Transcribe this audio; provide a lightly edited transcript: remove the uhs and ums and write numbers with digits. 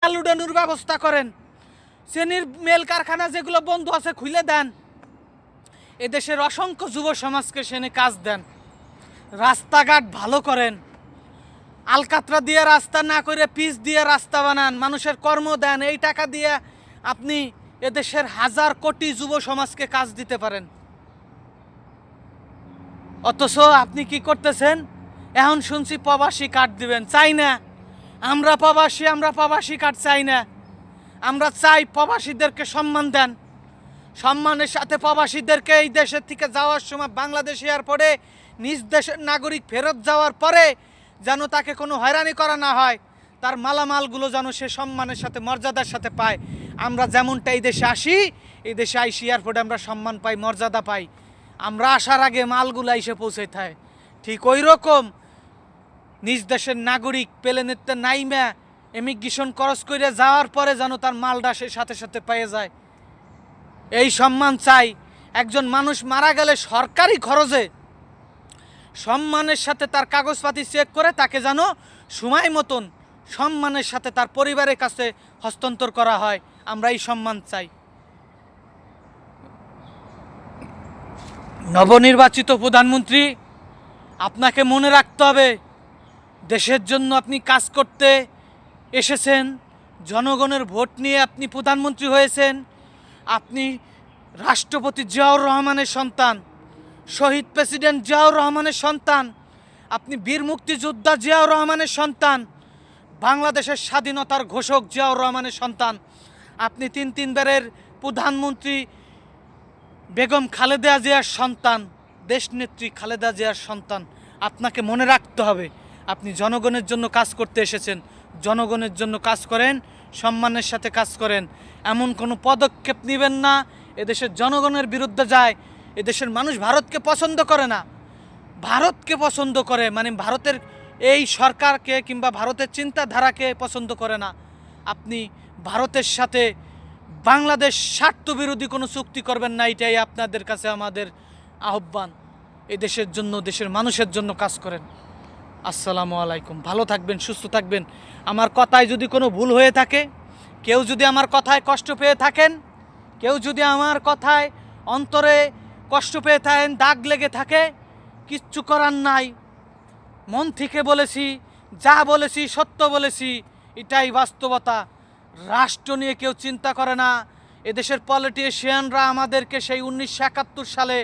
লুটানোর ব্যবস্থা করেন, শ্রেণীর মেল কারখানা যেগুলো বন্ধ আছে খুলে দেন, এদেশের অসংখ্য যুব সমাজকে সেনে কাজ দেন, রাস্তাঘাট ভালো করেন, আলকাতরা দিয়ে রাস্তা না করে পিচ দিয়ে রাস্তা বানান, মানুষের কর্ম দেন। এই টাকা দিয়ে আপনি এদেশের হাজার কোটি যুব সমাজকে কাজ দিতে পারেন। অথচ আপনি কি করতেছেন? এখন শুনছি প্রবাসী কার্ড দিবেন। চাই না আমরা প্রবাসী কার্ড চাই না। আমরা চাই প্রবাসীদেরকে সম্মান দেন, সম্মানের সাথে প্রবাসীদেরকে এই দেশের থেকে যাওয়ার সময় বাংলাদেশ এয়ারপোর্টে নিজ দেশের নাগরিক ফেরত যাওয়ার পরে যেন তাকে কোনো হয়রানি করা না হয়, তার মালামালগুলো যেন সে সম্মানের সাথে মর্যাদার সাথে পায়। আমরা যেমনটা এই দেশে আসি, এই দেশে আইসি এয়ারপোর্টে আমরা সম্মান পাই, মর্যাদা পাই, আমরা আসার আগে মালগুলো এসে পৌঁছে থাকে। ঠিক ওই রকম নিজ দেশের নাগরিক প্লেনেতে নাইমা ইমিগ্রেশন ক্রস করে যাওয়ার পরে যেন তার মালটা সে সাথে সাথে পেয়ে যায়, এই সম্মান চাই। একজন মানুষ মারা গেলে সরকারি খরচে সম্মানের সাথে তার কাগজপাতি চেক করে তাকে যেন সময় মতন সম্মানের সাথে তার পরিবারের কাছে হস্তান্তর করা হয়। আমরা এই সম্মান চাই। নবনির্বাচিত প্রধানমন্ত্রী, আপনাকে মনে রাখতে হবে দেশের জন্য আপনি কাজ করতে এসেছেন, জনগণের ভোট নিয়ে আপনি প্রধানমন্ত্রী হয়েছেন। আপনি রাষ্ট্রপতি জিয়াউর রহমানের সন্তান, শহীদ প্রেসিডেন্ট জিয়াউর রহমানের সন্তান, আপনি বীর মুক্তিযোদ্ধা জিয়াউর রহমানের সন্তান, বাংলাদেশের স্বাধীনতার ঘোষক জিয়াউর রহমানের সন্তান। আপনি তিনবারের প্রধানমন্ত্রী বেগম খালেদা জিয়ার সন্তান, দেশনেত্রী খালেদা জিয়ার সন্তান। আপনাকে মনে রাখতে হবে আপনি জনগণের জন্য কাজ করতে এসেছেন। জনগণের জন্য কাজ করেন, সম্মানের সাথে কাজ করেন। এমন কোনো পদক্ষেপ নেবেন না এদেশের জনগণের বিরুদ্ধে যায়। এদেশের মানুষ ভারতকে পছন্দ করে না, ভারতকে পছন্দ করে, মানে ভারতের এই সরকারকে কিংবা ভারতের চিন্তাধারাকে পছন্দ করে না। আপনি ভারতের সাথে বাংলাদেশ স্বার্থবিরোধী কোনো চুক্তি করবেন না, এটাই আপনাদের কাছে আমাদের আহ্বান। এই দেশের জন্য, দেশের মানুষের জন্য কাজ করেন। আসসালামু আলাইকুম। ভালো থাকবেন, সুস্থ থাকবেন। আমার কথায় যদি কোনো ভুল হয়ে থাকে, কেউ যদি আমার কথায় কষ্ট পেয়ে থাকেন, কেউ যদি আমার কথায় অন্তরে কষ্ট পেয়ে থাকেন, দাগ লেগে থাকে, কিচ্ছু করার নাই। মন থেকে বলেছি, যা বলেছি সত্য বলেছি, এটাই বাস্তবতা। রাষ্ট্র নিয়ে কেউ চিন্তা করে না। এদেশের পলিটিশিয়ানরা আমাদেরকে সেই 1971 সালে